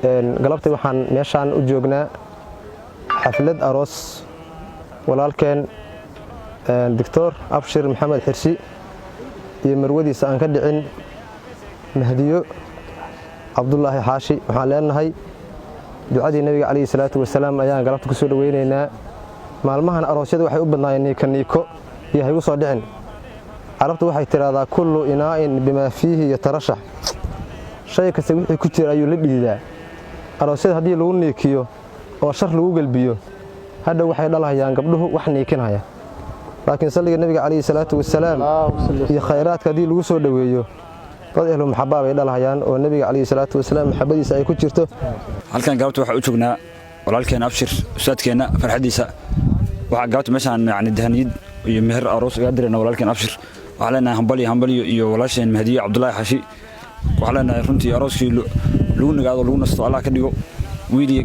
galabtii waxaan meeshaan u joognaa xaflad aroos walaalkeen Dr. Abshir Maxamed Xirsi iyo marwadiisa aan ka dhicin Mahdiyo Cabdullaahi Xaashi waxaan leenahay ducadii nabiga kaleey salaatu wasalaam ayaan galabta ku soo dhaweynaynaa maalmahan aroosyada waxay u badnaayeen kaniiko iyo hay u soo dhicin arabtu waxay tiraahdaa kullu inaa'in bima fiihi yatarashax shay kasta wixii ku jira ayuu la dhiidaa aroosyada haddii lagu niikiyo oo shar lagu galbiyo hadda waxay dhalahayaan gabdhuhu wax niikinaya laakiin salliga nabiga kaleey salaatu wasalaam iyo khayraadka haddii lagu soo dhaweeyo dad ehlu maxabaab ay dhalahayaan oo nabiga kaleey salaatu wasalaam maxabadiisa ay ku jirto halkan galabta waxa u joognaa walaalkeen Abshir ustaadkeena farxadiisa waxa galabta meeshaan yani dahaniyad iyo meher aroos uga dirayna walaalkeen Abshir waxa leenahay hambaliyo iyo walaasheen Mahdiyo Cabdullaahi Xaashi waxa leenahay runtii arooskii lagu nagaado lagu nasto Allah ka dhigo wiil iyo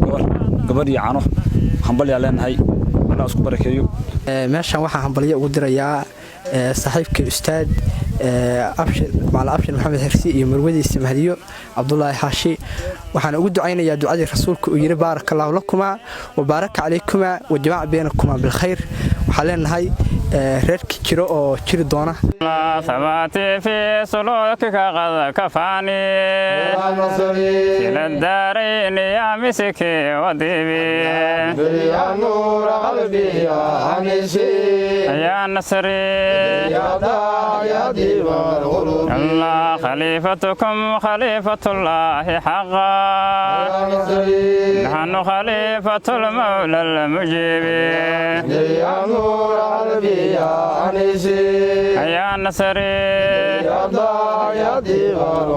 gabar iyo caano hambaliyo leenahay Allah isku barakeeyo meeshaan waxa hambaliyo ugu dirayaa saaxiibka ustaad Abshir Maxamed Xirsi iyo marwadiisa Mahdiyo Cabdullaahi Xaashi waxaan ugu ducaynayaa ducadii rasuulku uu yiri barakallahu lakuma wa baraka alaykum wa jamaa baynakuma bil khayr waxa leenahay reerki jiro oo jiri doona sabati fi sulukika qad kafani ila darain ya misiki wa dibi ya nur qalbi ya anisi ya nasri ya ya diwan qulub Allah khalifatukum khalifatullah haqa nahnu khalifatul mawla al mujib ya nur qalbi يا أنيسي يا نصري يا ضاع يا ديوان